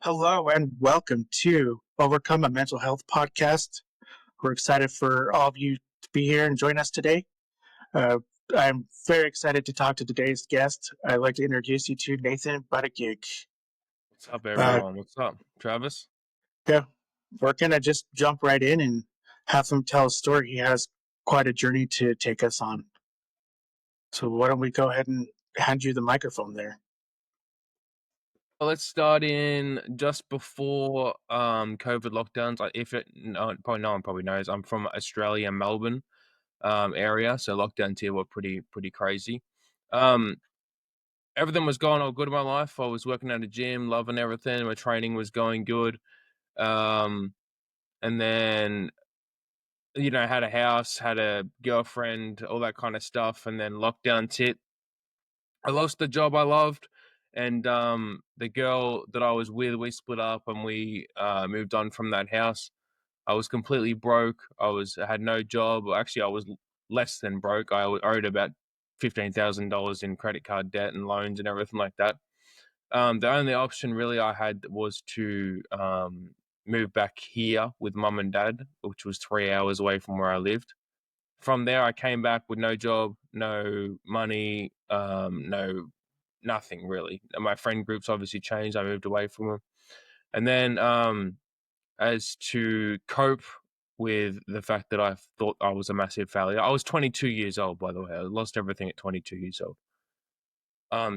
Hello and welcome to Overcome a Mental Health Podcast. We're excited for all of you to be here and join us today. Uh, I'm very excited to talk to today's guest. I'd like to introduce you to Nathan Buttigieg. What's up, Uh, everyone? What's up, Travis? yeah, we're going to just jump right in and have him tell a story. He has quite a journey to take us on. So why don't we go ahead and hand you the microphone there? Well, let's start in just before COVID lockdowns. Probably no one probably knows, I'm from Australia, Melbourne area, so lockdowns here were pretty crazy. Um, Everything was going all good in my life. I was working at a gym, loving everything. My training was going good, um, and then had a house, had a girlfriend, all that kind of stuff, and then lockdowns hit. I lost the job I loved, and the girl that I was with, we split up and we moved on from that house. I was completely broke. I had no job. Actually, I was less than broke. I owed about $15,000 in credit card debt and loans and everything like that. The only option really I had was to move back here with mum and dad, which was 3 hours away from where I lived. From there, I came back with no job, no money, no nothing really. And my friend groups obviously changed. I moved away from them. And then, as to cope with the fact that I thought I was a massive failure, I was 22 years old, by the way. I lost everything at 22 years old.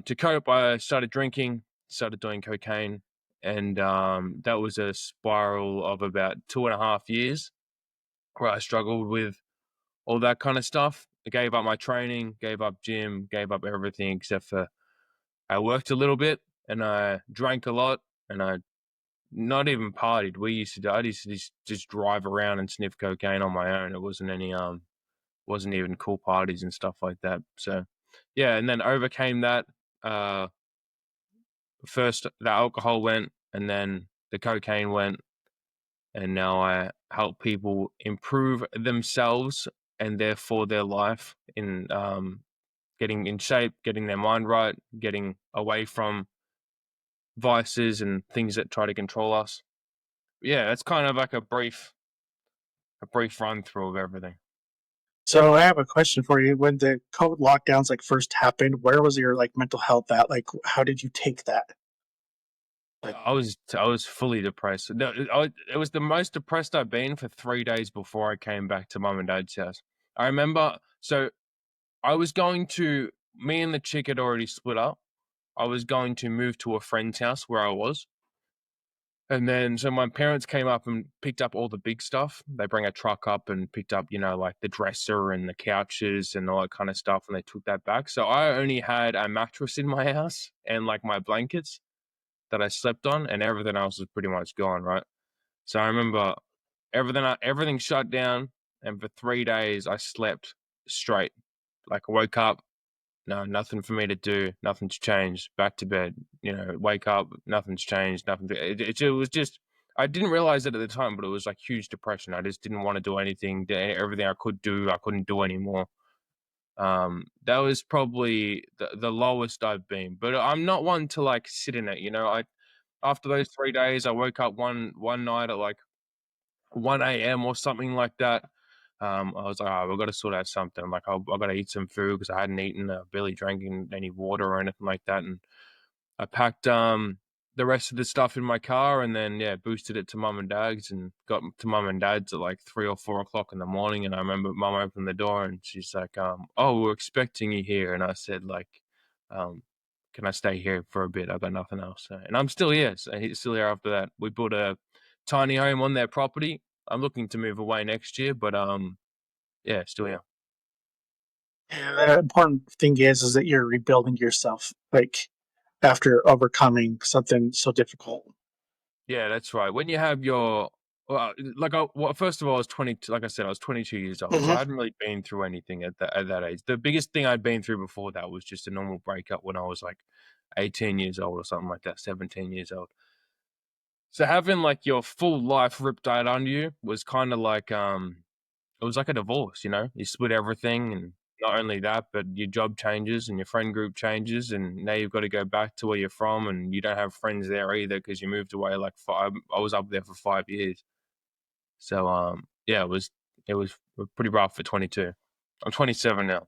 To cope, I started drinking, started doing cocaine, and that was a spiral of about 2.5 years where I struggled with all that kind of stuff. I gave up my training, gave up gym, gave up everything except for I worked a little bit and I drank a lot and I not even partied. I used to just drive around and sniff cocaine on my own. It wasn't even cool parties and stuff like that. So yeah, and then overcame that. Uh First the alcohol went and then the cocaine went, and now I help people improve themselves and therefore their life in getting in shape, getting their mind right, getting away from vices and things that try to control us. Yeah, that's kind of like a brief run through of everything. So I have a question for you. When the COVID lockdowns first happened, where was your mental health at? How did you take that? Like, I was fully depressed. No, it was the most depressed I've been for 3 days before I came back to mum and dad's house. I remember, so I was going to, me and the chick had already split up. I was going to move to a friend's house where I was. And then, so my parents came up and picked up all the big stuff. They bring a truck up and picked up, like the dresser and the couches and all that kind of stuff. And they took that back. So I only had a mattress in my house and like my blankets that I slept on, and everything else was pretty much gone. Right. So I remember everything shut down. And for 3 days, I slept straight. Like I woke up, no, nothing for me to do, nothing's changed, back to bed, wake up, nothing's changed, nothing. It was just, I didn't realize it at the time, but it was like huge depression. I just didn't want to do anything. Everything I could do, I couldn't do anymore. That was probably the lowest I've been, but I'm not one to like sit in it. After those 3 days, I woke up one night at like 1 a.m. or something like that. I was like, oh, we've got to sort out something. Like, I've got to eat some food because I hadn't eaten, barely drinking any water or anything like that. And I packed the rest of the stuff in my car and then, yeah, boosted it to mum and dad's and got to mum and dad's at like 3 or 4 o'clock in the morning. And I remember mum opened the door and she's like, oh, we're expecting you here. And I said, like, um, can I stay here for a bit? I've got nothing else. And I'm still here. So he's still here after that. We built a tiny home on their property. I'm looking to move away next year, but yeah, still here. the important thing is that you're rebuilding yourself, after overcoming something so difficult. Yeah, that's right. When you have first of all, I was 20. Like I said, I was 22 years old, so I Hmm. hadn't really been through anything at that age. The biggest thing I'd been through before that was just a normal breakup when I was like 18 years old or something like that, 17 years old. So having like your full life ripped out on you was kind of like it was like a divorce. You split everything and not only that, but your job changes and your friend group changes, and now you've got to go back to where you're from, and you don't have friends there either because you moved away like five. I was up there for 5 years, so yeah, it was pretty rough for 22. I'm 27 now.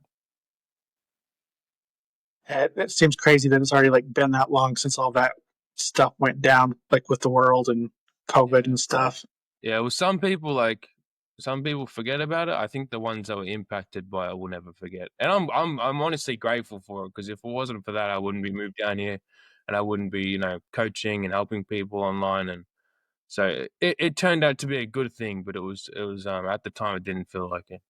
It seems crazy that it's already like been that long since all that stuff went down, like with the world and COVID Yeah, and stuff. yeah. Well, some people forget about it. I think the ones that were impacted by it will never forget, and I'm honestly grateful for it because if it wasn't for that, I wouldn't be moved down here, and I wouldn't be coaching and helping people online. And so it turned out to be a good thing, but it was at the time it didn't feel like it.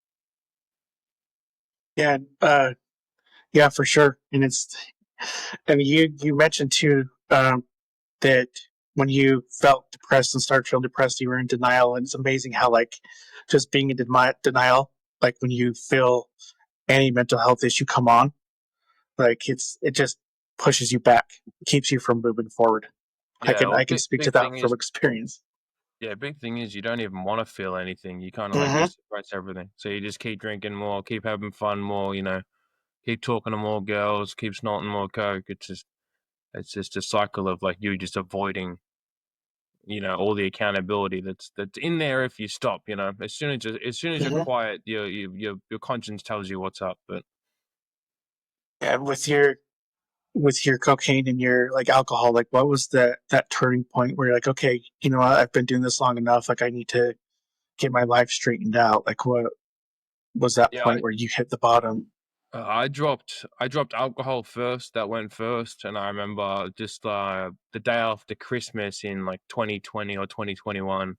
Yeah, yeah, for sure. And it's, and you mentioned too that when you felt depressed and started feeling depressed, you were in denial, and it's amazing how like just being in denial, like when you feel any mental health issue come on, like it just pushes you back, keeps you from moving forward. Yeah, well, I can speak to big that thing from is experience. yeah, big thing is you don't even want to feel anything. You kind of like Mm-hmm. just suppress everything. So you just keep drinking more, keep having fun more, keep talking to more girls, keep snorting more coke. It's just a cycle of like you just avoiding, all the accountability that's in there if you stop. As soon as you're Mm-hmm. quiet, your conscience tells you what's up. But Yeah, with your cocaine and your like alcohol, like what was that turning point where you're like, okay, you know what, I've been doing this long enough, like I need to get my life straightened out. Like what was that yeah, point where you hit the bottom? I dropped alcohol first. That went first, and I remember just the day after Christmas in like 2020 or 2021.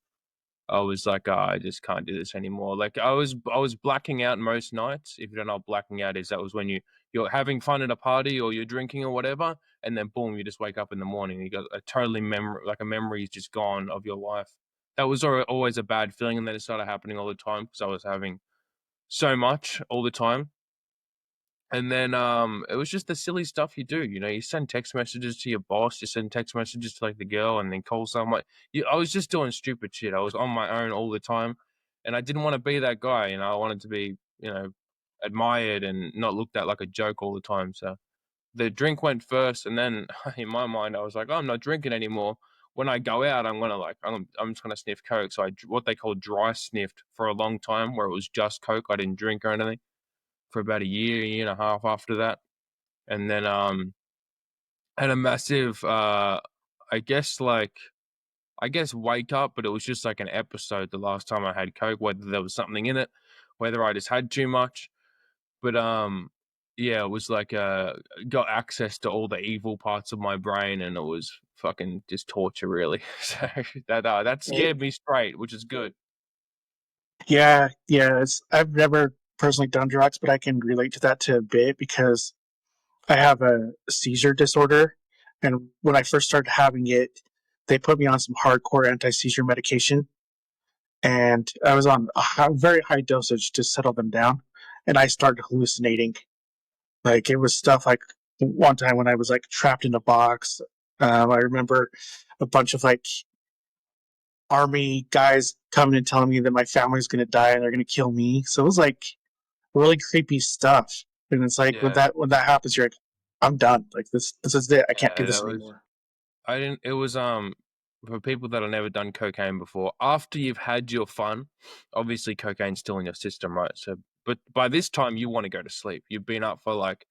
I was like, "Oh, I just can't do this anymore." Like I was blacking out most nights. If you don't know what blacking out is, that was when you're having fun at a party or you're drinking or whatever, and then boom, you just wake up in the morning. You got a totally memory, like a memory is just gone of your life. That was always a bad feeling, and then it started happening all the time because I was having so much all the time. And then it was just the silly stuff you do. You send text messages to your boss, you send text messages to like the girl, and then call someone. I was just doing stupid shit. I was on my own all the time, and I didn't want to be that guy. I wanted to be, admired and not looked at like a joke all the time. So the drink went first, and then in my mind, I was like, oh, I'm not drinking anymore. When I go out, I'm just gonna sniff coke. So what they call dry sniffed for a long time, where it was just coke. I didn't drink or anything for about a year and a half after that. And then had a massive I guess wake up, but it was just like an episode the last time I had Coke, whether there was something in it, whether I just had too much. But yeah, it was like got access to all the evil parts of my brain, and it was fucking just torture really. So that scared me straight, which is good. Yeah, yeah. I've never personally done drugs, but I can relate to that to a bit because I have a seizure disorder, and when I first started having it, they put me on some hardcore anti-seizure medication, and I was on a very high dosage to settle them down, and I started hallucinating. Like it was stuff like one time when I was like trapped in a box. I remember a bunch of like army guys coming and telling me that my family's gonna die and they're gonna kill me. So it was like really creepy stuff. And it's like Yeah, when that happens, you're like, I'm done. Like this is it. I can't do yeah, this that was anymore. I didn't. It was for people that have never done cocaine before. After you've had your fun, obviously cocaine's still in your system, right? So, but by this time you want to go to sleep. You've been up for like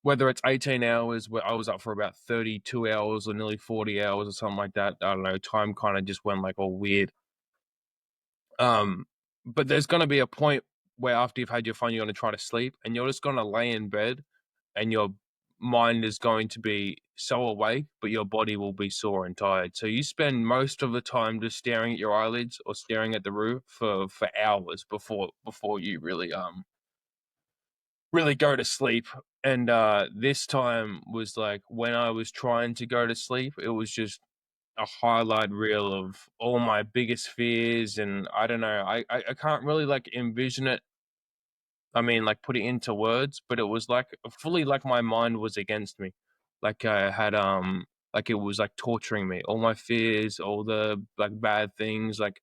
whether it's 18 hours, where I was up for about 32 hours or nearly 40 hours or something like that. I don't know. Time kind of just went like all weird. Um, but there's gonna be a point where after you've had your fun, you're gonna try to sleep, and you're just gonna lay in bed and your mind is going to be so awake, but your body will be sore and tired. So you spend most of the time just staring at your eyelids or staring at the roof for hours before you really go to sleep. And this time was like when I was trying to go to sleep, it was just a highlight reel of all my biggest fears, and I don't know, I can't really like envision it. I mean, like, put it into words, but it was like fully like my mind was against me. Like I had like it was like torturing me. All my fears, all the like bad things, like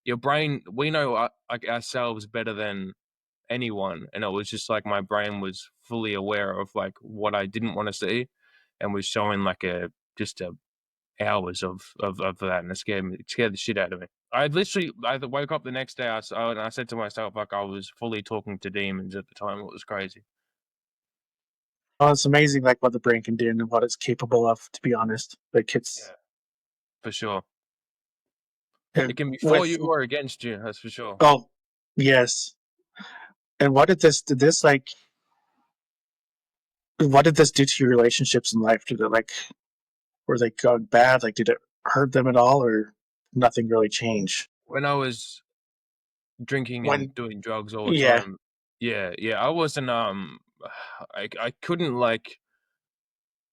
your brain, we know like ourselves better than anyone, and it was just like my brain was fully aware of like what I didn't want to see, and was showing like a just a hours of that, and it scared the shit out of me. I woke up the next day, and I said to myself like I was fully talking to demons at the time. It was crazy. Oh, it's amazing, like what the brain can do and what it's capable of. To be honest, like it's Yeah, for sure. uh, It can be for with you or against you. That's for sure. oh yes. And what did this do to your relationships in life? Did it like were they going bad? Like did it hurt them at all, or nothing really change? When I was drinking and When doing drugs all the yeah, time, yeah, I wasn't I couldn't like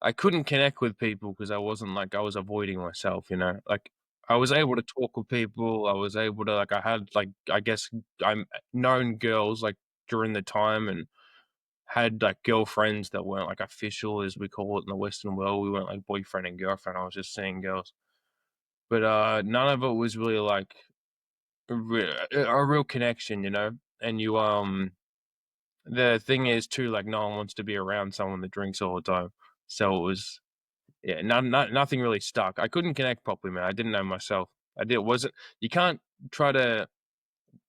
I couldn't connect with people because I wasn't like I was avoiding myself, you know. Like I was able to talk with people. I was able to like I had like I guess I'm known girls like during the time and had like girlfriends that weren't like official as we call it in the Western world. We weren't like boyfriend and girlfriend. I was just seeing girls. But none of it was really like a real connection, you know. And you the thing is too like no one wants to be around someone that drinks all the time. So it was yeah, nothing really stuck. I couldn't connect properly, man. I didn't know myself. I did wasn't you can't try to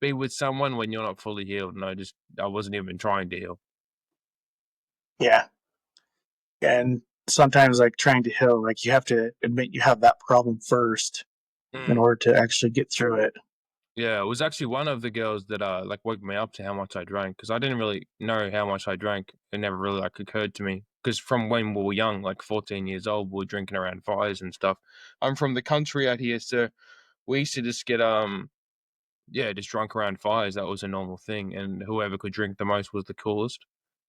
be with someone when you're not fully healed, and I wasn't even trying to heal. yeah, and sometimes like trying to heal, like you have to admit you have that problem first in Mm. order to actually get through it. Yeah, it was actually one of the girls that like woke me up to how much I drank because I didn't really know how much I drank. It never really like occurred to me because from when we were young, like 14 years old, we were drinking around fires and stuff. I'm from the country out here, so we used to just get yeah, just drunk around fires, that was a normal thing, and whoever could drink the most was the coolest.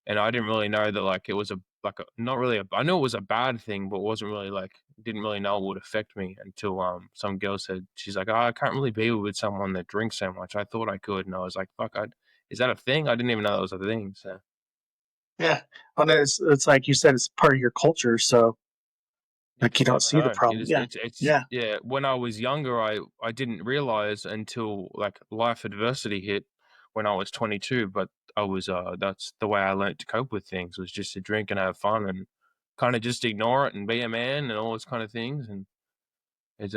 And I didn't really know that, like, it was a like, a not really a I knew it was a bad thing, but wasn't really, like didn't really know it would affect me until, some girl said she's like, "Oh, I can't really be with someone that drinks so much. I thought I could." And I was like, "Fuck, I is that a thing? I didn't even know that was a thing." So Yeah, and it's like you said, it's part of your culture, so you like you just don't never see the know. You problem. just Yeah, it's yeah, yeah, when I was younger, I didn't realize until, like, life adversity hit when I was 22, but I was, that's the way I learned to cope with things was just to drink and have fun and kinda just ignore it and be a man and all those kind of things, and it's,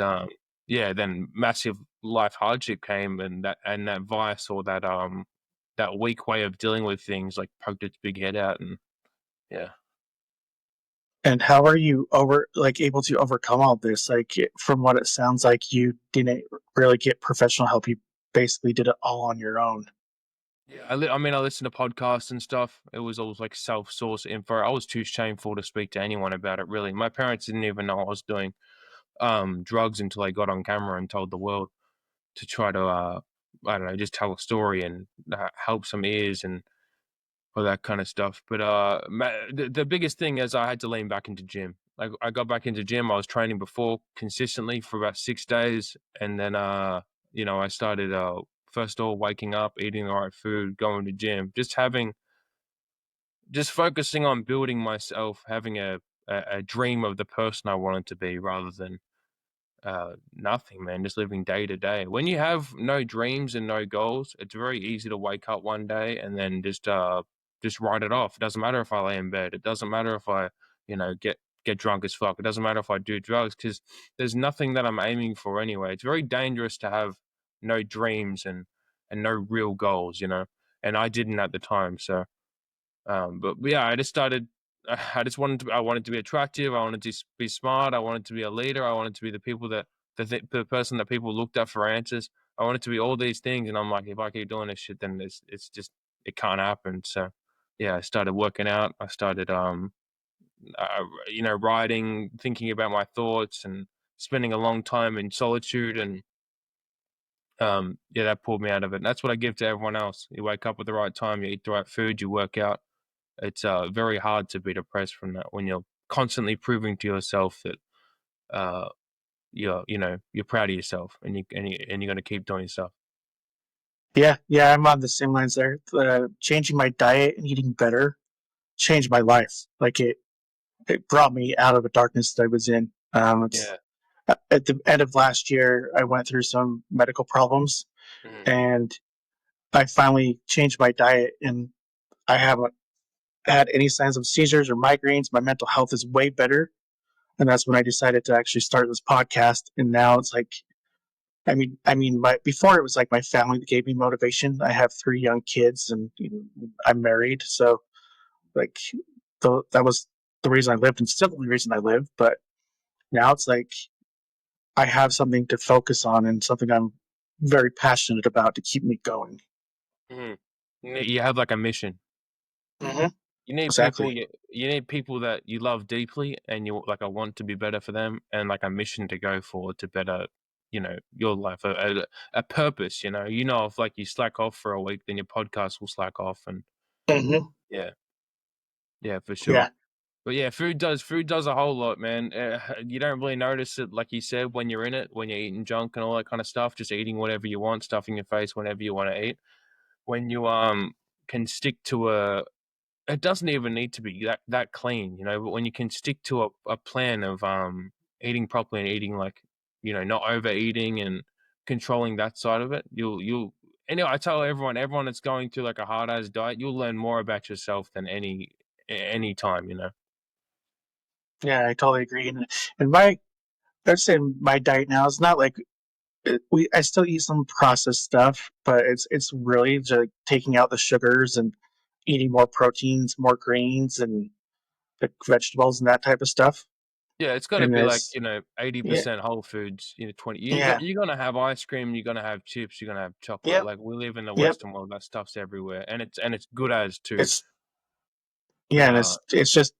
yeah, then massive life hardship came and that vice or that weak way of dealing with things, like, poked its big head out and yeah. and how are you able to overcome all this? Like from what it sounds like, you didn't really get professional help. You basically did it all on your own. Yeah, I mean, I listen to podcasts and stuff. It was always like self-source info. I was too shameful to speak to anyone about it, really. My parents didn't even know I was doing drugs until I got on camera and told the world to try to I don't know, just tell a story and help some ears and all that kind of stuff. But the biggest thing is I had to lean back into gym. Like I got back into gym. I was training before consistently for about 6 days, and then you know, I started first of all waking up, eating the right food, going to gym, just focusing on building myself, having a dream of the person I wanted to be, rather than nothing, man, just living day to day. When you have no dreams and no goals, it's very easy to wake up one day and then just write it off. It doesn't matter if I lay in bed. It doesn't matter if I, you know, get drunk as fuck. It doesn't matter if I do drugs because there's nothing that I'm aiming for anyway. It's very dangerous to have no dreams and no real goals, you know. And I didn't at the time, so but yeah, I just started. I just wanted to. I wanted to be attractive. I wanted to be smart. I wanted to be a leader. I wanted to be the people that the person that people looked at for answers. I wanted to be all these things, and I'm like, if I keep doing this shit, then it's just it can't happen. So, yeah, I started working out. I started you know, writing, thinking about my thoughts, and spending a long time in solitude. And yeah, that pulled me out of it. And that's what I give to everyone else. You wake up at the right time. You eat the right food. You work out. It's very hard to be depressed from that when you're constantly proving to yourself that uh, you know you're proud of yourself and you're going to keep doing stuff. Yeah, yeah, I'm on the same lines there. Changing my diet and eating better changed my life. Like it brought me out of the darkness that I was in. It's Yeah. at the end of last year, I went through some medical problems, Mhm. and I finally changed my diet and I haven't had any signs of seizures or migraines. My mental health is way better. And that's when I decided to actually start this podcast. And now it's like, before it was like my family that gave me motivation. I have 3 young kids, and I'm married, so like that was the reason I lived, and still the reason I live. But now it's like I have something to focus on and something I'm very passionate about to keep me going. Mhm. You have like a mission. Mm-hmm. You need people Exactly. you need people that you love deeply and you like a want to be better for them and like a mission to go for to better, your life, a purpose, you know. If like you slack off for a week, then your podcast will slack off and Mm-hmm. yeah, yeah, for sure. Yeah. But yeah, food does a whole lot, man. You don't really notice it, like you said, when you're in it, when you're eating junk and all that kind of stuff, just eating whatever you want, stuffing your face whenever you want to eat. When you can stick to it doesn't even need to be that clean, but when you can stick to a plan of eating properly and eating like, not overeating and controlling that side of it, you'll anyway, I tell everyone that's going through like a hard ass diet, you'll learn more about yourself than any time. Yeah, I totally agree. And my I'd say my diet now is not like I still eat some processed stuff, but it's really just like taking out the sugars and eating more proteins, more greens, and the vegetables and that type of stuff. Yeah, it's got to And be like, it's yeah, 80% whole foods, 20. yeah, You're gonna have ice cream, you're gonna have chips, you're gonna have chocolate. yep, Like we live in the yep. Western world, that stuff's everywhere, and it's good as too. It's yeah, But and it's just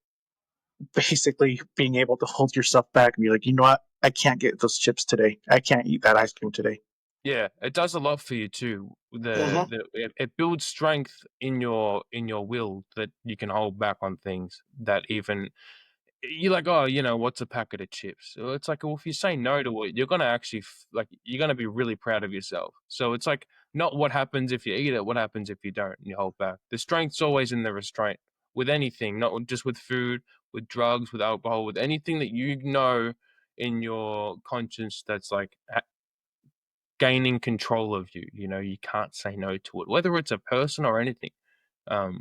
basically being able to hold yourself back and be like, you know what, I can't get those chips today. I can't eat that ice cream today. yeah, it does a lot for you too. Mm-hmm. It builds strength in your will that you can hold back on things that even you're like, oh, what's a packet of chips? So it's like, well, if you say no to it, you're gonna actually like you're gonna be really proud of yourself. So it's like not what happens if you eat it, what happens if you don't, and you hold back. The strength's always in the restraint with anything, not just with food, with drugs, with alcohol, with anything that in your conscience that's like gaining control of you. You can't say no to it, whether it's a person or anything.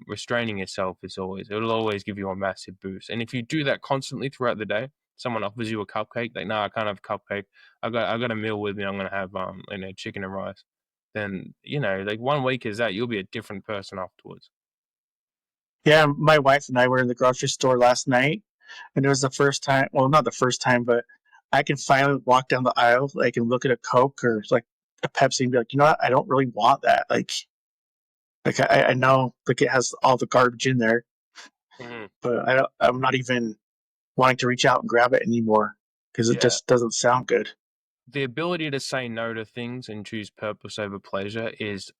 Restraining yourself it'll always give you a massive boost. And if you do that constantly throughout the day, someone offers you a cupcake, like, no, I can't have a cupcake. I got a meal with me. I'm gonna have chicken and rice. Then like 1 week is that you'll be a different person afterwards. Yeah, my wife and I were in the grocery store last night, and it was the first time. Well, not the first time, but I can finally walk down the aisle. I can look at a Coke or like a Pepsi and be like, you know what? I don't really want that. Like I know like it has all the garbage in there, Hmm. but I'm not even wanting to reach out and grab it anymore because it Yeah. just doesn't sound good. The ability to say no to things and choose purpose over pleasure is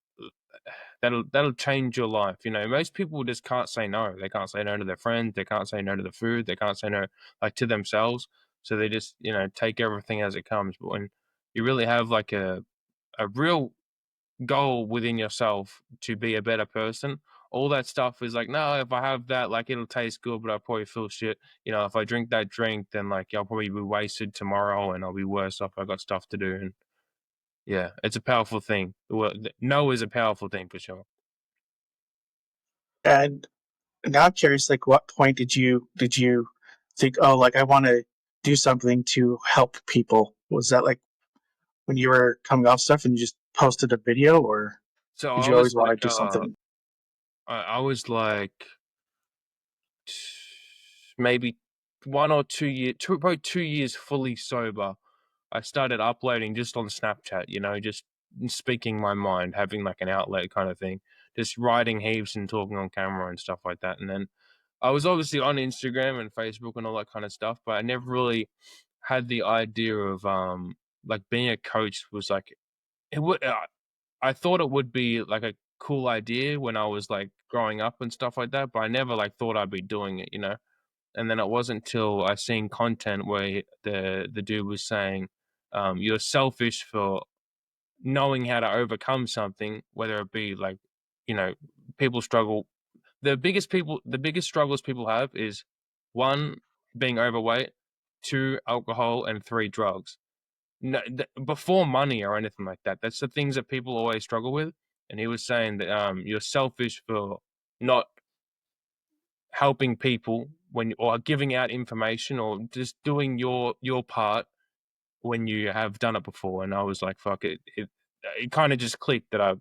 that'll change your life. Most people just can't say no. They can't say no to their friends. They can't say no to the food. They can't say no like to themselves. So they just take everything as it comes. But when you really have like a real goal within yourself to be a better person, all that stuff is like, no, if I have that, like it'll taste good, but I'll probably feel shit. If I drink that drink, then like I'll probably be wasted tomorrow and I'll be worse off. I got stuff to do. And yeah, it's a powerful thing. Well, no is a powerful thing for sure. And now I'm curious, like, what point did you think, oh, like I want to do something to help people? Was that like when you were coming off stuff and you just posted a video, or So did I you always was want to like, do something? I was like maybe 1 or 2 years, probably 2 years fully sober. I started uploading just on Snapchat, just speaking my mind, having like an outlet kind of thing, just writing heaps and talking on camera and stuff like that. And then I was obviously on Instagram and Facebook and all that kind of stuff, but I never really had the idea of like being a coach was like it would. I thought it would be like a cool idea when I was like growing up and stuff like that, but I never like thought I'd be doing it. And then it wasn't till I seen content where the dude was saying, "You're selfish for knowing how to overcome something, whether it be like, you know, people struggle. The biggest struggles people have is one, being overweight, two, alcohol, and three, drugs. No, before money or anything like that. That's the things that people always struggle with. and he was saying that you're selfish for not helping people when or giving out information or just doing your part when you have done it before. And I was like, fuck it. It kind of just clicked that I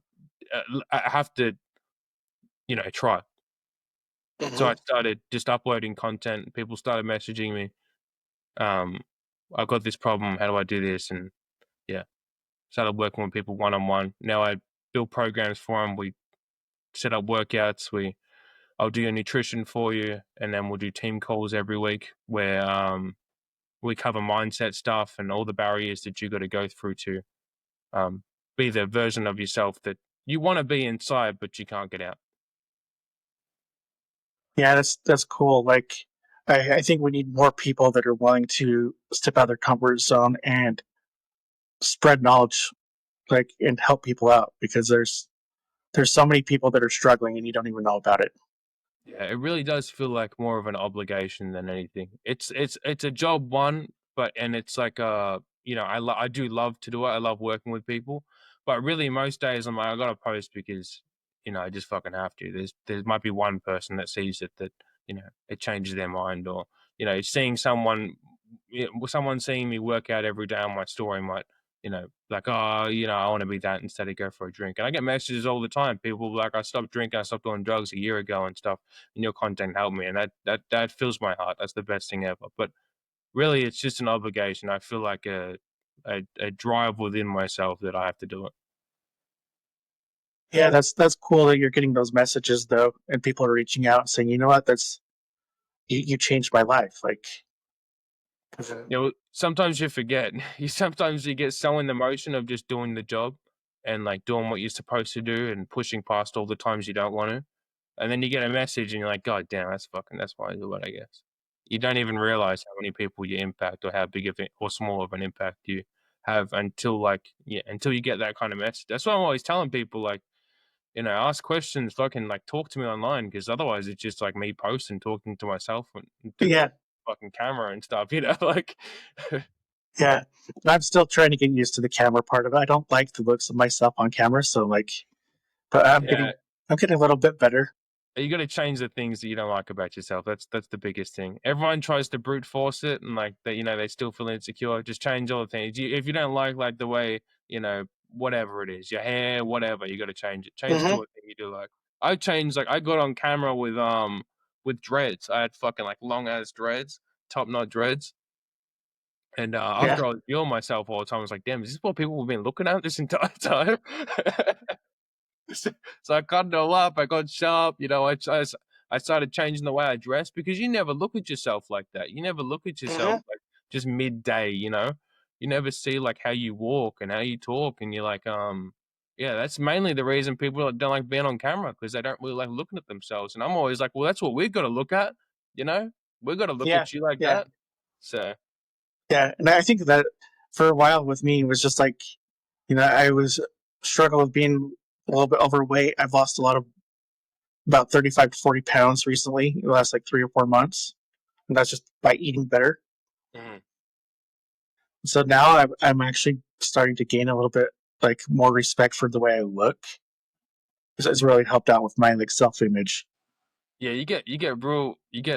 have to, try. So I Hmm. started just uploading content. People started messaging me. Um, I got this problem. How do I do this? And yeah, started working with people one on one. Now I build programs for them. We set up workouts. I'll do your nutrition for you, and then we'll do team calls every week where we cover mindset stuff and all the barriers that you got to go through to um, be the version of yourself that you want to be inside, but you can't get out. Yeah, that's cool. Like, I think we need more people that are willing to step out of their comfort zone and spread knowledge, like, and help people out because there's so many people that are struggling and you don't even know about it. Yeah, it really does feel like more of an obligation than anything. It's a job one, but and it's like I do love to do it. I love working with people, but really most days I'm like I gotta post because I just fucking have to. There might be one person that sees it that it changes their mind, or seeing someone seeing me work out every day on my story might like, oh, I want to be that instead of go for a drink. And I get messages all the time. People like, I stopped drinking, I stopped doing drugs a year ago and stuff, and your content helped me, and that fills my heart. That's the best thing ever. But really, it's just an obligation. I feel like a drive within myself that I have to do it. Yeah, that's cool that you're getting those messages though, and people are reaching out and saying, you know what, that's you changed my life. Like, Sometimes you forget. You get so in the motion of just doing the job and like doing what you're supposed to do and pushing past all the times you don't want to. And then you get a message and you're like, God damn, that's why I do it, I guess. You don't even realize how many people you impact or how big of it or small of an impact you have until you get that kind of message. That's why I'm always telling people like, ask questions, fucking like talk to me online because otherwise it's just like me posting, talking to myself and to yeah, fucking camera and stuff, like yeah. I'm still trying to get used to the camera part of it. I don't like the looks of myself on camera, so like, but yeah. I'm getting a little bit better. You got to change the things that you don't like about yourself. That's the biggest thing. Everyone tries to brute force it, and like they still feel insecure. Just change all the things. If you don't like the way whatever it is, your hair, whatever, you got to change it. Change it to Hmm. a thing you do like. I changed. Like I got on camera with dreads. I had fucking like long ass dreads, top knot dreads. And Yeah. after I was viewing myself all the time, I was like, damn, is this what people have been looking at this entire time? So I cut it all up. I got sharp. I started changing the way I dress because you never look at yourself like that. You never look at yourself Hmm. like just midday. You never see like how you walk and how you talk, and you're like, yeah, that's mainly the reason people don't like being on camera because they don't really like looking at themselves. And I'm always like, well, that's what we've got to look at. You know, we've got to look Yeah. at you like Yeah. that. So Yeah. And I think that for a while with me it was just like, I was struggling with being a little bit overweight. I've lost a lot of about 35 to 40 pounds recently in the last like 3 or 4 months. And that's just by eating better. mhm. So now I'm actually starting to gain a little bit like more respect for the way I look. It's really helped out with my like self image. Yeah, you get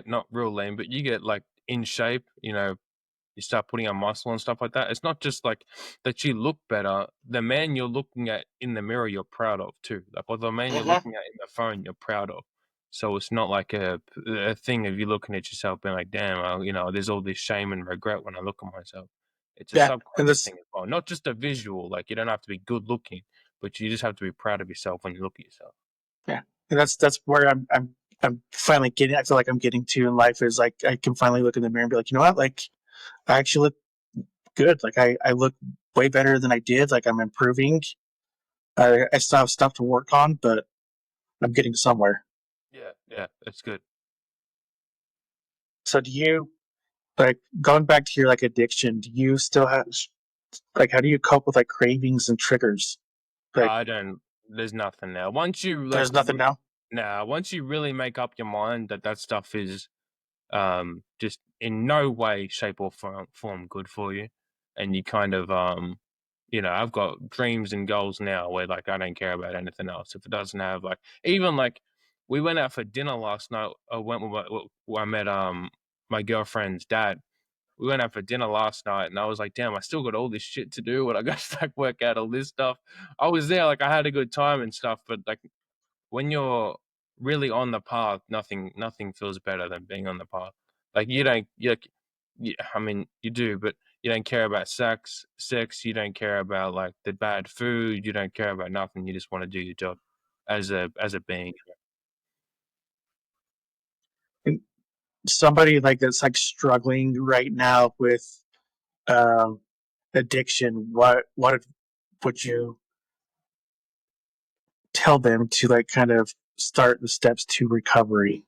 not real lean, but you get like in shape. You start putting on muscle and stuff like that. It's not just like that you look better. The man you're looking at in the mirror, you're proud of too. Like, or the man you're Hmm. looking at in the phone, you're proud of. So it's not like a thing of you looking at yourself being like, damn, there's all this shame and regret when I look at myself. It's a Yeah, and subconscious this thing as well, not just a visual. Like, you don't have to be good looking, but you just have to be proud of yourself when you look at yourself. yeah, and that's where I'm finally getting. I feel like I'm getting to in life is like I can finally look in the mirror and be like, you know what, like I actually look good. Like I look way better than I did. Like I'm improving. I still have stuff to work on, but I'm getting somewhere. Yeah, yeah, that's good. So do you like going back to your like addiction? Do you still have like how do you cope with like cravings and triggers? Like I don't. There's nothing now. Once you like, there's nothing now. nah. Once you really make up your mind that that stuff is just in no way, shape, or form good for you, and you kind of I've got dreams and goals now where like I don't care about anything else. If it doesn't have like even like we went out for dinner last night. I went with I met my girlfriend's dad. We went out for dinner last night, and I was like, damn, I still got all this shit to do, but I got to like work out all this stuff. I was there, like I had a good time and stuff, but like when you're really on the path, nothing feels better than being on the path. Like you don't, I mean, you do, but you don't care about sex. You don't care about like the bad food. You don't care about nothing. You just want to do your job as a being. And somebody like that's like struggling right now with um, addiction, what would you tell them to like kind of start the steps to recovery?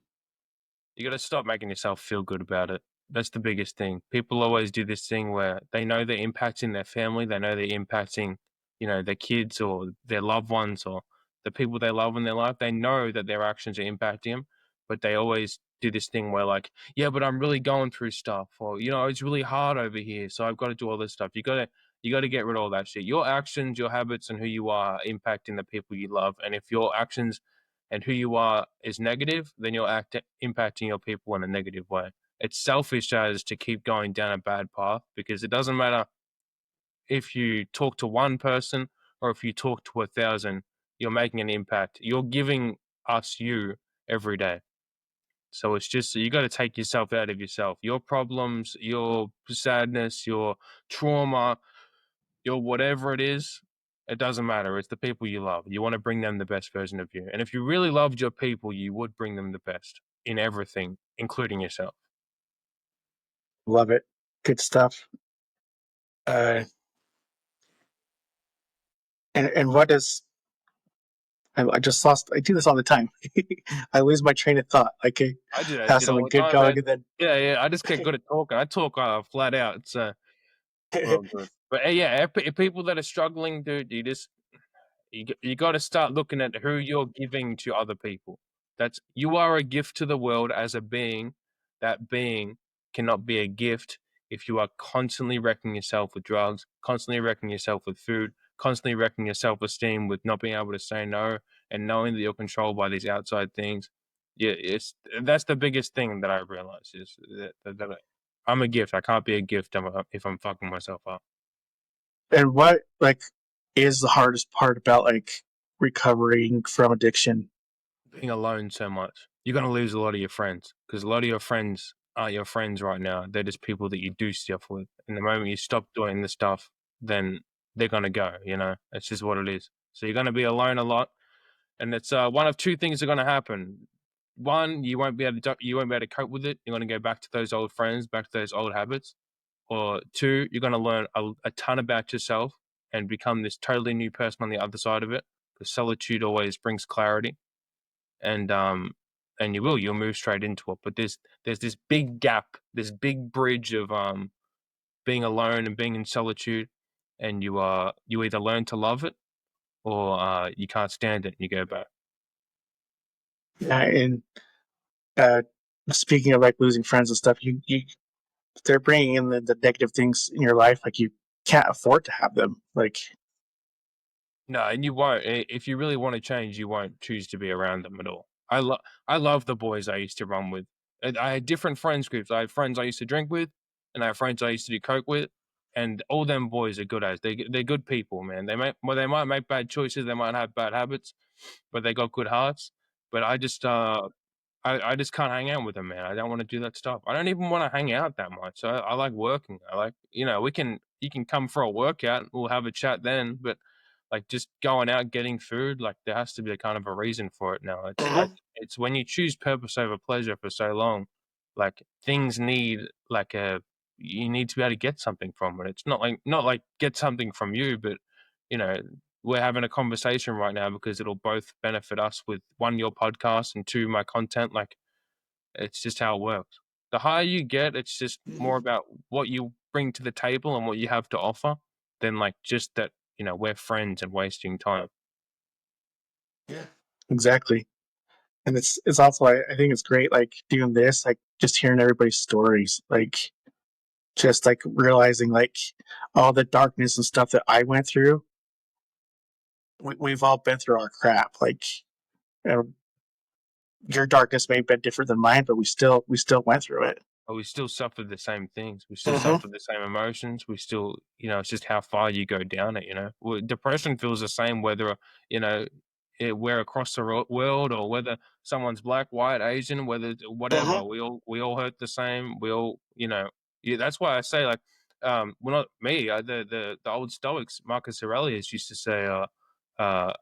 You got to stop making yourself feel good about it. That's the biggest thing. People always do this thing where they know they're impacting their family, they know they're impacting, their kids or their loved ones or the people they love in their life. They know that their actions are impacting them, but they always do this thing where like, yeah, but I'm really going through stuff, or it's really hard over here, so I've got to do all this stuff. You got to get rid of all that shit. Your actions, your habits, and who you are impacting the people you love. And if your actions and who you are is negative, then you're impacting your people in a negative way. It's selfish as to keep going down a bad path because it doesn't matter if you talk to one person or if you talk to 1,000, you're making an impact. You're giving us you every day. So it's just you got to take yourself out of yourself. Your problems, your sadness, your trauma, your whatever it is, it doesn't matter. It's the people you love. You want to bring them the best version of you. And if you really loved your people, you would bring them the best in everything, including yourself. Love it. Good stuff. Uh, and what does I just lost? I do this all the time. I lose my train of thought. Like I I do that have shit all something the good time, man. going, and then Yeah, yeah. I just get good at talking. I talk flat out. It's all good. But yeah, people that are struggling, dude, you got to start looking at who you're giving to other people. You are a gift to the world as a being. That being cannot be a gift if you are constantly wrecking yourself with drugs, constantly wrecking yourself with food, constantly wrecking your self-esteem with not being able to say no and knowing that you're controlled by these outside things. Yeah, that's the biggest thing that I realize is that I'm a gift. I can't be a gift if I'm fucking myself up. and what like is the hardest part about like recovering from addiction? Being alone so much. You're gonna lose a lot of your friends because a lot of your friends aren't your friends right now. They're just people that you do stuff with. And the moment you stop doing the stuff, then they're gonna go. It's just what it is. So you're gonna be alone a lot, and it's one of two things are gonna happen. One, you won't be able to cope with it. You're gonna go back to those old friends, back to those old habits. Or two, you're gonna learn a ton about yourself and become this totally new person on the other side of it. Because solitude always brings clarity and you'll move straight into it. But there's this big gap, this big bridge of being alone and being in solitude, and you either learn to love it or you can't stand it and you go back. And uh, speaking of like losing friends and stuff, you they're bringing in the negative things in your life. Like you can't afford to have them. Like No, and you won't. If you really want to change, you won't choose to be around them at all. I love the boys I used to run with. And I had different friends groups. I had friends I used to drink with, and I had friends I used to do coke with. And all them boys are good as they're good people, man. They might make bad choices, they might have bad habits, but they got good hearts. But I just can't hang out with them, man. I don't want to do that stuff. I don't even want to hang out that much. I like working. I like, you can come for a workout. We'll have a chat then. But like just going out, getting food, like there has to be a kind of a reason for it now. It's when you choose purpose over pleasure for so long, like things need like you need to be able to get something from it. It's not like get something from you, but you know, we're having a conversation right now because it'll both benefit us with one, your podcast, and two, my content. Like it's just how it works. The higher you get, it's just more about what you bring to the table and what you have to offer than like just that, we're friends and wasting time. exactly. And it's also I think it's great like doing this, like just hearing everybody's stories. Like just like realizing like all the darkness and stuff that I went through. We've all been through our crap. Like uh, your darkness may have been different than mine, but we still went through it. But we still suffer the same things. We still Mm-hmm. suffer the same emotions. We still, it's just how far you go down it. Depression feels the same whether you know we're across the world or whether someone's black, white, Asian, whether Mm-hmm. whatever. We all hurt the same. We all, yeah. That's why I say like, well, not me. The old Stoics, Marcus Aurelius used to say, uh,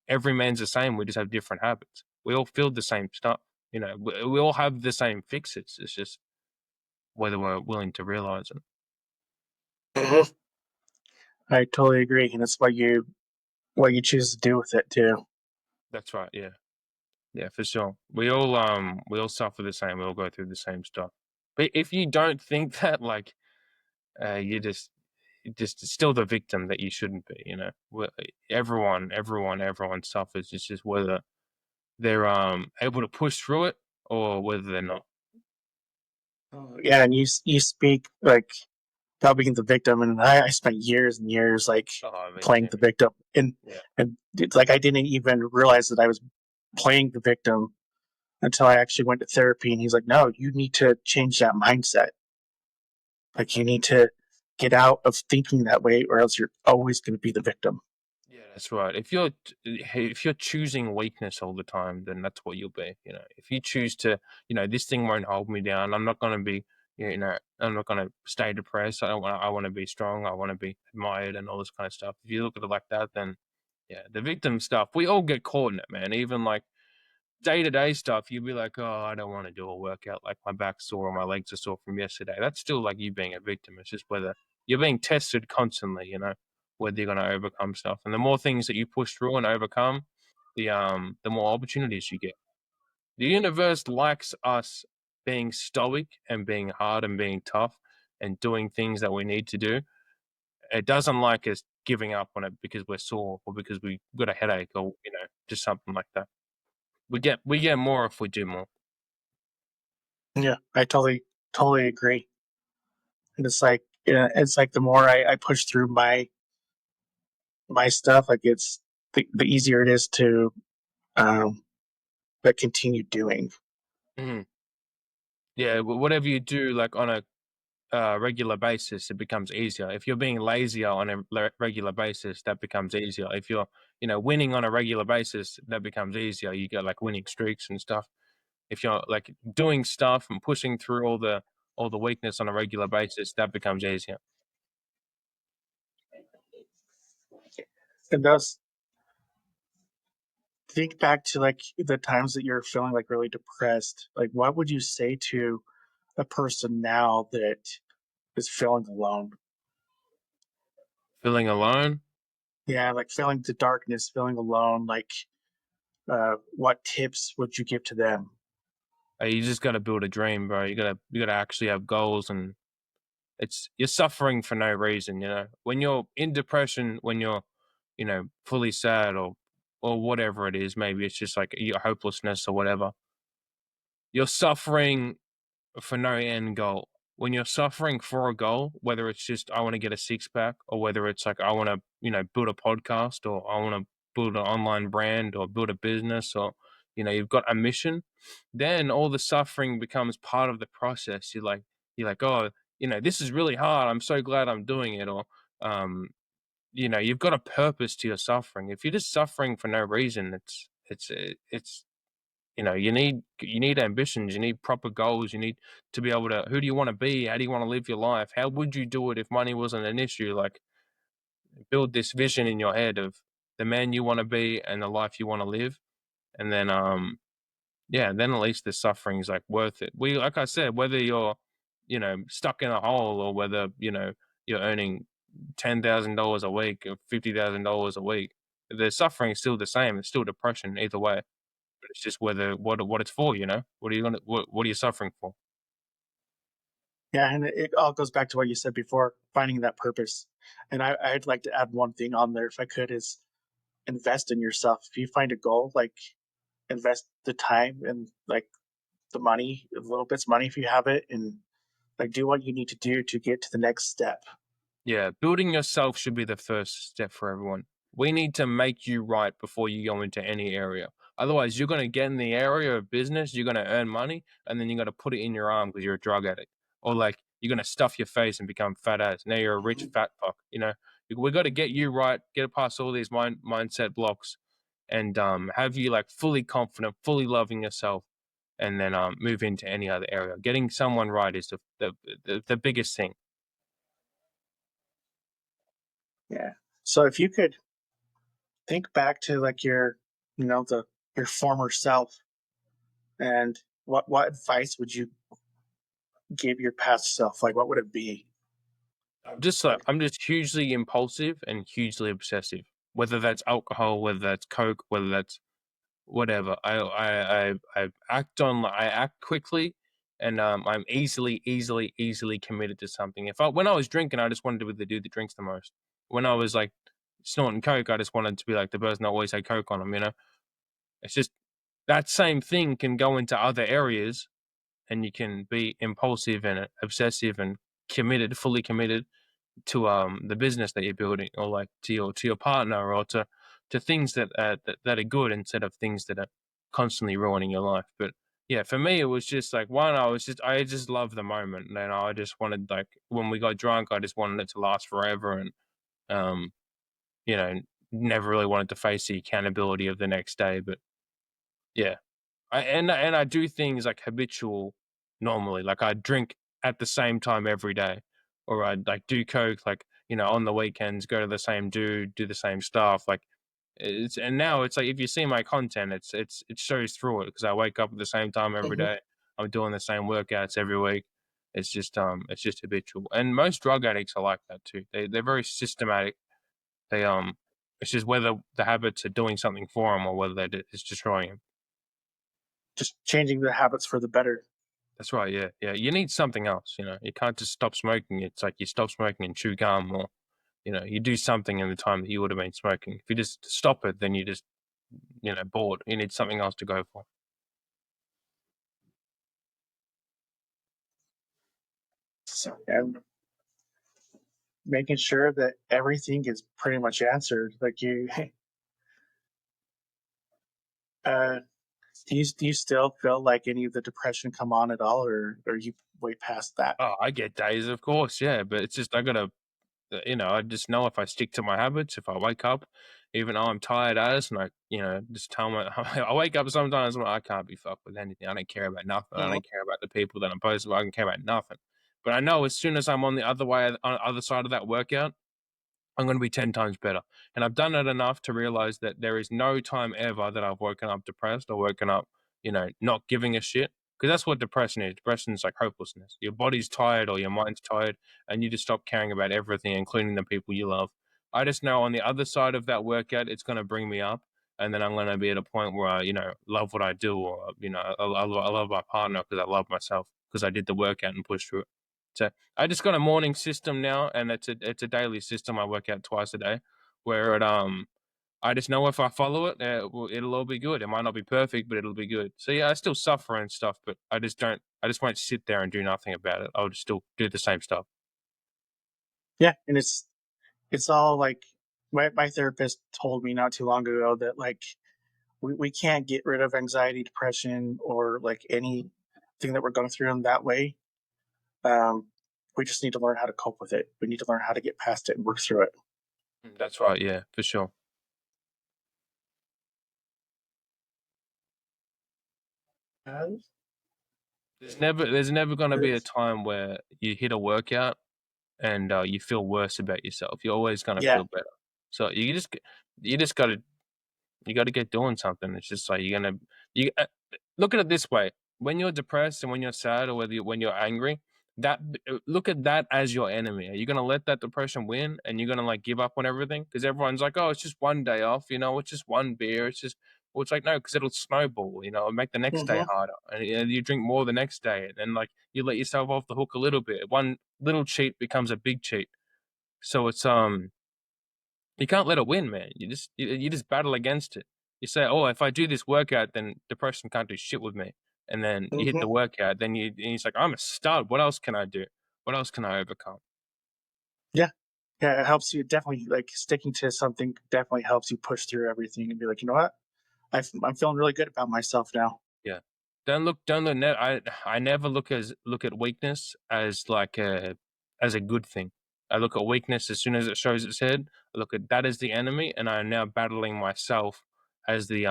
every man's the same. We just have different habits. We all feel the same stuff. We all have the same fixes. It's just whether we're willing to realize it. Mm-hmm. I totally agree, and it's what you choose to do with it too. That's right. Yeah. Yeah, for sure. We all suffer the same. We all go through the same stuff. But if you don't think that, like, you're just still the victim that you shouldn't be. Everyone suffers. It's just whether they're able to push through it or whether they're not. Yeah, and you speak like about being the victim, and I spent years and years like Oh, me playing too. the victim, and Yeah. and it's like I didn't even realize that I was playing the victim until I actually went to therapy, and he's like, "No, you need to change that mindset. Like you need to get out of thinking that way, or else you're always going to be the victim." Yeah, that's right. If you're choosing weakness all the time, then that's what you'll be. If you choose to, this thing won't hold me down. I'm not going to be, I'm not going to stay depressed. I want to be strong. I want to be admired and all this kind of stuff. If you look at it like that, then yeah, the victim stuff. We all get caught in it, man. Even like day-to-day stuff, you'd be like, "Oh, I don't wanna do a workout, like, my back's sore or my legs are sore from yesterday." That's still like you being a victim. It's just whether you're being tested constantly, whether you're gonna overcome stuff, and the more things that you push through and overcome, the more opportunities you get. The universe likes us being stoic and being hard and being tough and doing things that we need to do. It doesn't like us giving up on it because we're sore or because we got a headache or, just something like that. We get more if we do more. Yeah, I totally agree. And it's like the more I push through my stuff, like it's the easier it is to um, but continue doing. Mhm. Yeah, whatever you do, like on a regular basis, it becomes easier. If you're being lazier on a regular basis, that becomes easier. If you're, winning on a regular basis, that becomes easier. You get like winning streaks and stuff. If you're like doing stuff and pushing through all the weakness on a regular basis, that becomes easier. And thus, think back to like the times that you're feeling like really depressed. Like, what would you say to a person now that is feeling alone? Feeling alone, Yeah, like feeling the darkness, feeling alone. Like, what tips would you give to them? you just got to build a dream, bro. You gotta actually have goals and you're suffering for no reason, when you're in depression, when you're fully sad or whatever it is, maybe it's just like your hopelessness or whatever, you're suffering for no end goal. When you're suffering for a goal, whether it's just I want to get a six pack or whether it's like I want to build a podcast or I want to build an online brand or build a business or you've got a mission, then all the suffering becomes part of the process. You're like, oh, this is really hard. I'm so glad I'm doing it. Or um, you've got a purpose to your suffering. If you're just suffering for no reason, it's you need ambitions, you need proper goals, you need to be able to who do you want to be? How do you want to live your life? How would you do it if money wasn't an issue? Like build this vision in your head of the man you want to be and the life you want to live. And then yeah, then at least the suffering is like worth it. Like I said, whether you're, stuck in a hole or whether, you're earning $10,000 a week or $50,000 a week, the suffering is still the same. It's still depression either way. But it's just whether what it's for, What are you gonna what are you suffering for? Yeah, and it all goes back to what you said before, finding that purpose. And I'd like to add one thing on there, if I could, is invest in yourself. If you find a goal, like invest the time and like the money, a little bit's money if you have it, and Like, do what you need to do to get to the next step. Yeah, building yourself should be the first step for everyone. We need to make you right before you go into any area. Otherwise, you're going to get in the area of business, you're going to earn money, and then you're going to put it in your arm because you're a drug addict. Or like you're going to stuff your face and become fat ass. Now you're a rich fat fuck. We got to get you right, get past all these mindset blocks, and have you like fully confident, fully loving yourself, and then move into any other area. Getting someone right is the biggest thing. Yeah. So if you could think back to like your former self, and what advice would you give your past self? Like, what would it be? Like, I'm just hugely impulsive and hugely obsessive. Whether that's alcohol, whether that's coke, whether that's whatever. I act quickly, and I'm easily committed to something. If I when I was drinking, I just wanted to be the dude that drinks the most. When I was like snorting coke, I just wanted to be like the person that always had coke on them. It's just that same thing can go into other areas, and you can be impulsive and obsessive and fully committed to the business that you're building, or like to your partner, or to things that are good instead of things that are constantly ruining your life. But yeah, for me it was just like one, I just love the moment, and I just wanted, like, when we got drunk, I just wanted it to last forever, and um you know never really wanted to face the accountability of the next day. But yeah, I do things like habitual normally. Like I drink at the same time every day, or I'd like do coke like on the weekends, go to the same dude, do the same stuff. Like and now it's like if you see my content, it shows through it because I wake up at the same time every mhm. day. I'm doing the same workouts every week. It's just habitual, and most drug addicts are like that too. They're very systematic. They it's just whether the habits are doing something for them or whether it's destroying them. Just changing the habits for the better. That's right, yeah, yeah. You need something else, you know. You can't just stop smoking. It's like you stop smoking and chew gum, or you do something in the time that you would have been smoking. If you just stop it, then you just bored. You need something else to go for. So, and making sure that everything is pretty much answered. Like you, uh, do you still feel like any of the depression come on at all, or are you way past that? Oh, I get days, of course, yeah, but it's just I gotta, I just know if I stick to my habits, if I wake up, even though I'm tired as, and just tell my, I wake up sometimes, I'm like, I can't be fucked with anything. I don't care about nothing. I Mhm. don't care about the people that I'm posted with. I don't care about nothing. But I know as soon as I'm on the other side of that workout, I'm going to be 10 times better. And I've done it enough to realize that there is no time ever that I've woken up depressed or woken up, not giving a shit. Because that's what depression is. Depression is like hopelessness. Your body's tired or your mind's tired, and you just stop caring about everything, including the people you love. I just know on the other side of that workout, it's going to bring me up. And then I'm going to be at a point where I, love what I do, or, I love my partner because I love myself because I did the workout and pushed through it. So I just got a morning system now, and it's a daily system. I work out twice a day, where I just know if I follow it, it'll all be good. It might not be perfect, but it'll be good. So yeah, I still suffer and stuff, but I just don't. I just won't sit there and do nothing about it. I'll just still do the same stuff. Yeah, and it's all like my therapist told me not too long ago that like we can't get rid of anxiety, depression, or like anything that we're going through in that way. Um, we just need to learn how to cope with it. We need to learn how to get past it and work through it. That's right. Yeah, for sure. Uh, There's never going to be a time where you hit a workout and you feel worse about yourself. You're always going to yeah. feel better. So you just got to You got to get doing something. It's just like you look at it this way: when you're depressed and when you're sad, or when you're angry, look at that as your enemy. Are you gonna let that depression win, and you're gonna like give up on everything? Because everyone's like, oh, it's just one day off, it's just one beer, it's just. Well, it's like no, because it'll snowball, it'll make the next day Hmm. harder, and you drink more the next day, and like you let yourself off the hook a little bit. One little cheat becomes a big cheat. So it's you can't let it win, man. You just battle against it. You say, "Oh, if I do this workout, then depression can't do shit with me." and then you hit Hmm. the workout. Then and he's like, I'm a stud. What else can I do? What else can I overcome? Yeah. Yeah. It helps you definitely like sticking to something definitely helps you push through everything and be like, you know what? I'm feeling really good about myself now. Yeah. Don't look I never look at weakness as like as a good thing. I look at weakness as soon as it shows its head. I look at that as the enemy, and I'm now battling myself as the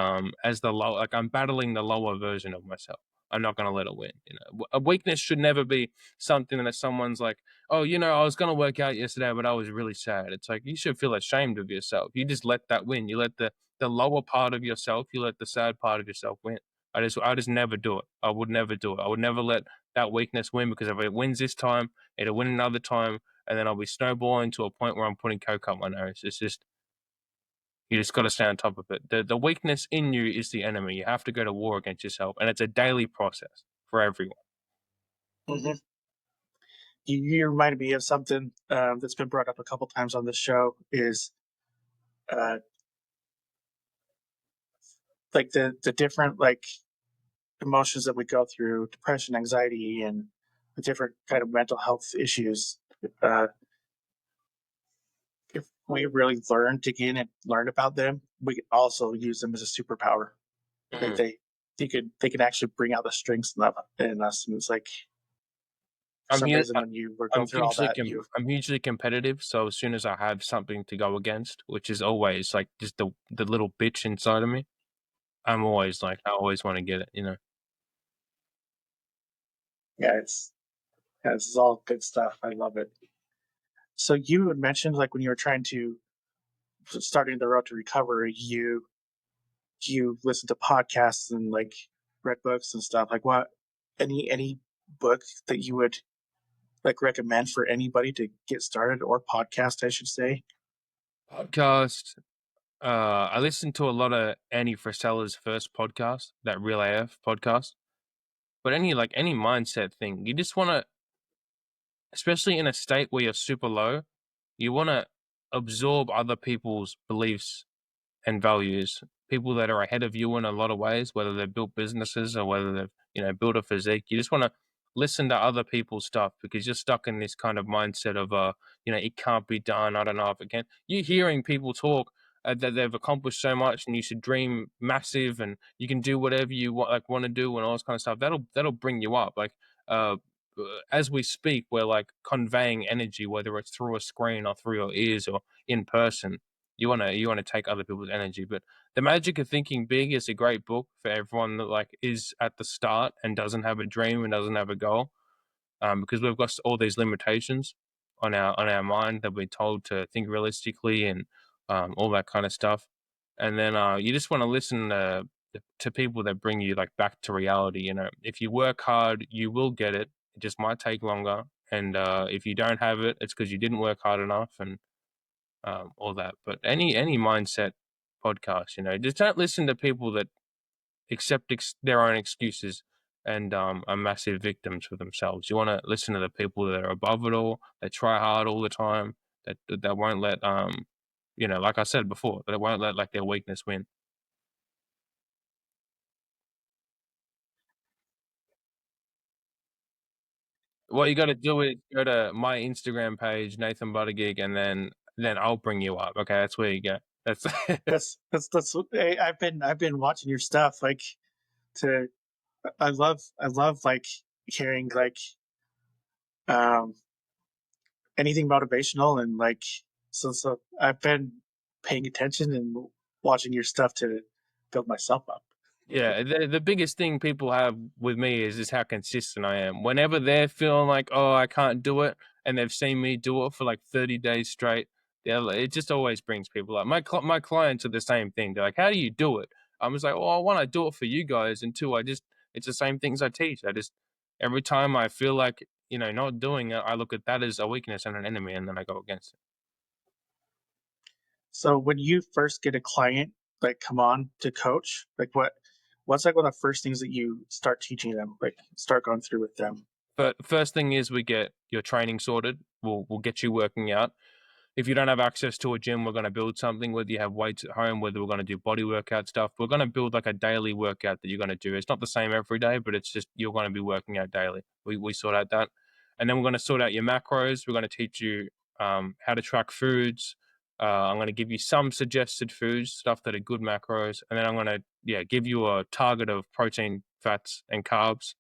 low, like I'm battling the lower version of myself. I'm not gonna let it win. You know, a weakness should never be something that someone's like, oh, you know, I was gonna work out yesterday, but I was really sad. It's like you should feel ashamed of yourself. You just let that win. You let the lower part of yourself, you let the sad part of yourself win. I just never do it. I would never do it. I would never let that weakness win, because if it wins this time, it'll win another time, and then I'll be snowballing to a point where I'm putting coke up my nose. It's just you just got to stay on top of it. The weakness in you is the enemy. You have to go to war against yourself, and it's a daily process for everyone. Hmm. You reminded me of something that's been brought up a couple times on this show is uh, like the different like emotions that we go through, depression, anxiety, and the different kind of mental health issues. Uh, if we really learn to get in and learn about them, we can also use them as a superpower. Like Mhm. they could actually bring out the strengths in us. And it's like for I'm some here. reason when you were going through all that, you I'm hugely competitive. So as soon as I have something to go against, which is always like just the little bitch inside of me, I'm always like I always want to get it. You know. yeah, yeah, this is all good stuff. I love it. So you had mentioned like when you were trying to starting the road to recovery, you listen to podcasts and like read books and stuff. Like what any book that you would like recommend for anybody to get started or podcast, I should say? Podcast. I listened to a lot of Andy Frisella's first podcast, that Real AF podcast. But any mindset thing, you just want to, especially in a state where you're super low, you want to absorb other people's beliefs and values. People that are ahead of you in a lot of ways, whether they've built businesses or whether they've built a physique. You just want to listen to other people's stuff, because you're stuck in this kind of mindset of it can't be done. I don't know if it can. You're hearing people talk that they've accomplished so much, and you should dream massive, and you can do whatever you want to do, and all this kind of stuff. That'll bring you up. Like uh, as we speak, we're like conveying energy, whether it's through a screen or through your ears or in person. You wanna take other people's energy. But The Magic of Thinking Big is a great book for everyone that like is at the start and doesn't have a dream and doesn't have a goal. Because we've got all these limitations on our mind that we're told to think realistically, and all that kind of stuff. And then you just want to listen to people that bring you like back to reality. You know, if you work hard, you will get it. It just might take longer. And if you don't have it, it's because you didn't work hard enough, and all that. But any mindset podcast, just don't listen to people that accept their own excuses and are massive victims for themselves. You want to listen to the people that are above it all, that try hard all the time, that won't let like I said before, that won't let like their weakness win. What you got to do is go to my Instagram page, Nathan Buttigieg, and then I'll bring you up. Okay, that's where you go. That's That's hey, I've been watching your stuff like to I love like hearing like um anything motivational and like so I've been paying attention and watching your stuff to build myself up. Yeah, the biggest thing people have with me is just how consistent I am. Whenever they're feeling like, oh, I can't do it, and they've seen me do it for like 30 days straight, it just always brings people up. My clients are the same thing. They're like, how do you do it? I'm just like, well, one, I do it for you guys, and two, it's the same things I teach. I just every time I feel like not doing it, I look at that as a weakness and an enemy, and then I go against it. So when you first get a client like come on to coach, like what's like one of the first things that you start teaching them, like start going through with them? But first thing is we get your training sorted. We'll get you working out. if you don't have access to a gym, we're going to build something. Whether you have weights at home, whether we're going to do body workout stuff, we're going to build like a daily workout that you're going to do. It's not the same every day, but it's just you're going to be working out daily. We sort out that, and then we're going to sort out your macros. We're going to teach you how to track foods. I'm going to give you some suggested foods, stuff that are good macros, and then I'm going to give you a target of protein, fats, and carbs,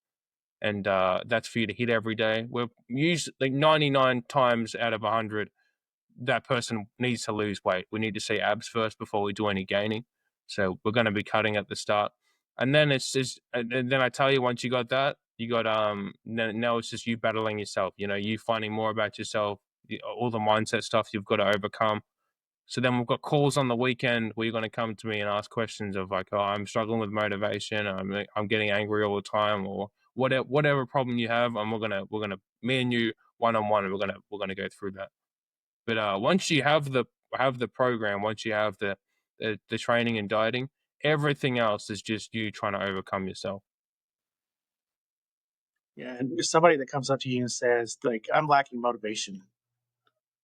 and that's for you to hit every day. We're usually like 99 times out of 100, that person needs to lose weight. We need to see abs first before we do any gaining. So we're going to be cutting at the start, and then it's just, and then I tell you, once you got that, you got now it's just you battling yourself. You finding more about yourself, all the mindset stuff you've got to overcome. So then we've got calls on the weekend where you're going to come to me and ask questions of like, oh, I'm struggling with motivation. I'm getting angry all the time, or whatever problem you have, and we're gonna me and you one on one, and we're gonna go through that. But once you have the program, once you have the training and dieting, everything else is just you trying to overcome yourself. Yeah, and there's somebody that comes up to you and says, like, I'm lacking motivation.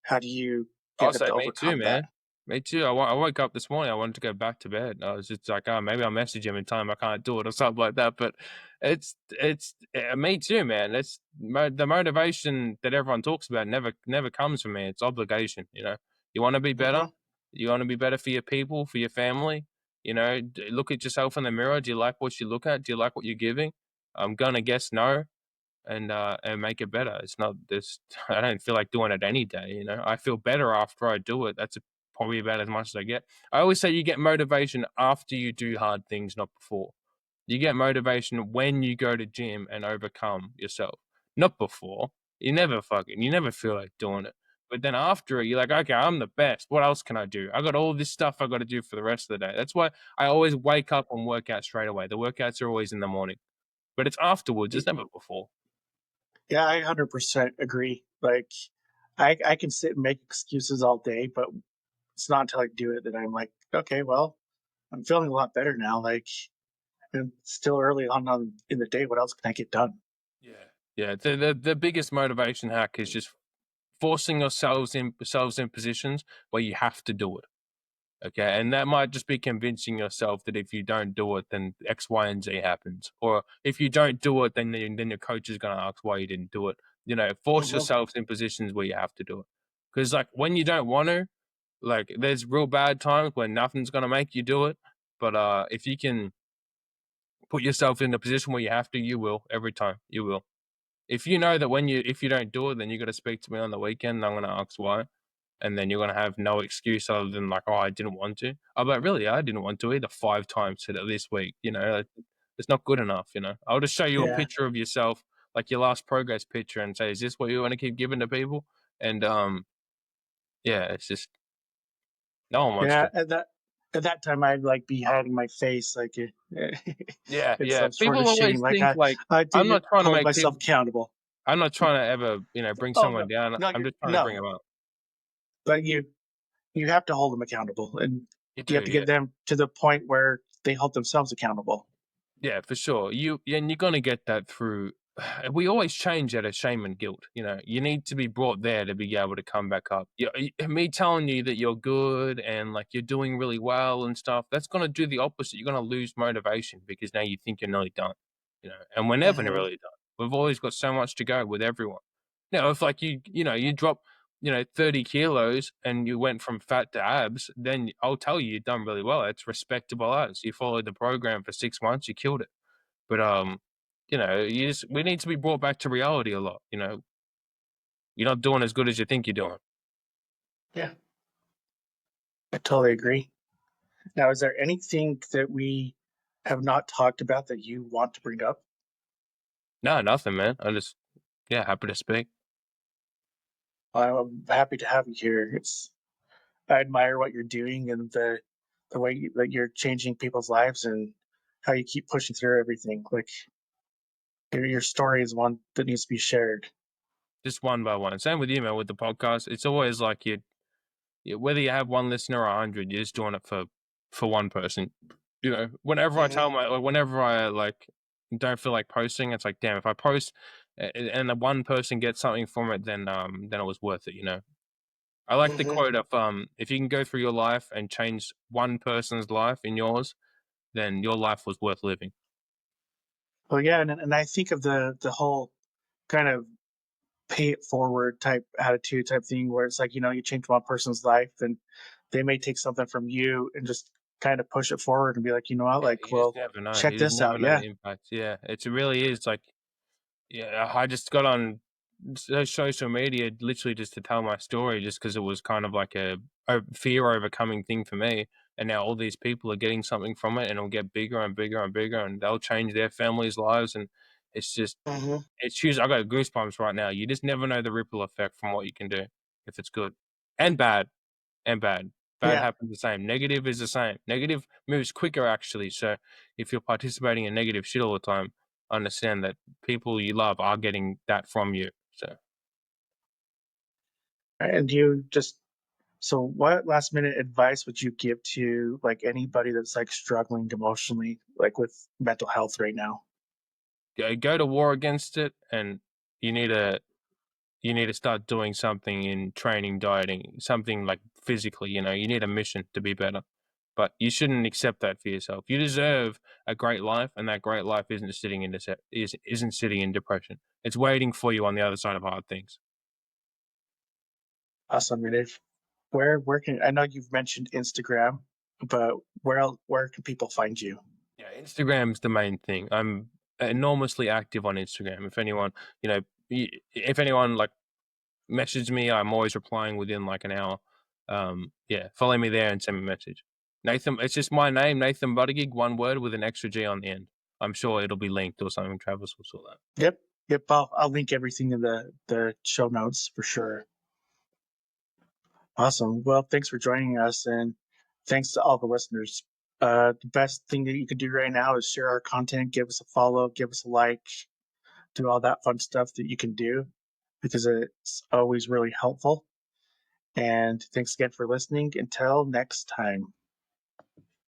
How do you I'll get them say to me too, overcome that? man. Me too. I woke up this morning, I wanted to go back to bed. I was just like, "Oh, maybe I'll message him in time, I can't do it," or something like that, but me too, man. It's the motivation that everyone talks about never comes from me, it's obligation, you know? You wanna be better? Hmm. You wanna be better for your people, for your family, look at yourself in the mirror, do you like what you look at? Do you like what you're giving? I'm gonna guess no, and make it better. It's not this. I don't feel like doing it any day. I feel better after I do it. That's probably about as much as I get. I always say you get motivation after you do hard things, not before. You get motivation when you go to gym and overcome yourself, not before. You never feel like doing it. But then after it, you're like, okay, I'm the best. What else can I do? I got all this stuff I got to do for the rest of the day. That's why I always wake up and work out straight away. The workouts are always in the morning, but it's afterwards. It's never before. Yeah, I 100% agree. Like, I can sit and make excuses all day, but it's not until I do it that I'm like, okay, well, I'm feeling a lot better now. Like, and it's still early on in the day. What else can I get done? Yeah. Yeah. The biggest motivation hack is just forcing yourselves in positions where you have to do it. Okay. And that might just be convincing yourself that if you don't do it, then X, Y, and Z happens. Or if you don't do it, then your coach is gonna ask why you didn't do it. Force Hmm. yourselves in positions where you have to do it. Because like when you don't want to, like there's real bad times when nothing's gonna make you do it. But if you can put yourself in a position where you have to, you will every time. You will. If you know that if you don't do it, then you got to speak to me on the weekend, and I'm gonna ask why, and then you're gonna have no excuse other than like, "Oh, I didn't want to." I'm like, "Really? I didn't want to either 5 times this week." It's not good enough. I'll just show you a Yeah, picture of yourself, like your last progress picture, and say, "Is this what you want to keep giving to people?" And yeah, it's just no one wants yeah. to. At that time, I'd like be hiding my face, like Yeah, in yeah. some sort People of shame. always Like think like I I'm didn't not trying to hold make myself people. accountable. I'm not trying to ever bring Oh someone no, down. no, I'm you're just trying to bring no, them up. but you have to hold them accountable, and You you do, have to yeah. get them to the point where they hold themselves accountable. Yeah, for sure. And you're gonna get that through. We always change out of shame and guilt. You need to be brought there to be able to come back up. Me telling you that you're good and like you're doing really well and stuff, that's gonna do the opposite. You're gonna lose motivation because now you think you're nearly done. And we're never Hmm. really done. We've always got so much to go with everyone. If like you drop 30 kilos and you went from fat to abs, then I'll tell you you've done really well. It's respectable abs. You followed the program for 6 months, you killed it. But we need to be brought back to reality a lot. You're not doing as good as you think you're doing. Yeah, I totally agree. Now, is there anything that we have not talked about that you want to bring up? No, nothing, man. I just happy to speak. I'm happy to have you here. I admire what you're doing and the way that you're changing people's lives and how you keep pushing through everything. Like your story is one that needs to be shared. Just one by one. Same with you, man. With the podcast, it's always like whether you have one listener or 100, you're just doing it for one person. Hmm. Whenever I like don't feel like posting, it's like, damn, if I post and the one person gets something from it, then it was worth it. I like the Hmm. quote of if you can go through your life and change one person's life in yours, then your life was worth living. Well, yeah, and I think of the whole kind of pay it forward type attitude type thing where it's like, you change one person's life, then they may take something from you and just kind of push it forward and be like, you know what, Yeah, like, you just well, never know. check You just this never out. know Yeah. the impact. Yeah, it really is like, yeah, I just got on social media literally just to tell my story, just because it was kind of like a fear overcoming thing for me. And now all these people are getting something from it, and it'll get bigger and bigger and bigger, and they'll change their families' lives. And it's just, Hmm. it's huge. I got goosebumps right now. You just never know the ripple effect from what you can do if it's good and bad and bad. Bad Yeah. happens the same. Negative is the same. Negative moves quicker, actually. So if you're participating in negative shit all the time, understand that people you love are getting that from you. So And you just, so what last minute advice would you give to like anybody that's like struggling emotionally, like with mental health right now? go to war against it, and you need to you need to start doing something in training, dieting, something like physically. You need a mission to be better. But you shouldn't accept that for yourself. You deserve a great life, and that great life isn't sitting in depression. It's waiting for you on the other side of hard things. Awesome. And if where can, I know you've mentioned Instagram, but where can people find you? Yeah, Instagram's the main thing. I'm enormously active on Instagram. If anyone like message me, I'm always replying within like an hour. Yeah, follow me there and send me a message. Nathan, it's just my name, Nathan Buttigieg, one word with an extra G on the end. I'm sure it'll be linked or something. Travis will sort that. Yep. Yep. I'll link everything in the show notes for sure. Awesome. Well, thanks for joining us, and thanks to all the listeners. The best thing that you can do right now is share our content, give us a follow, give us a like, do all that fun stuff that you can do because it's always really helpful. And thanks again for listening. Until next time.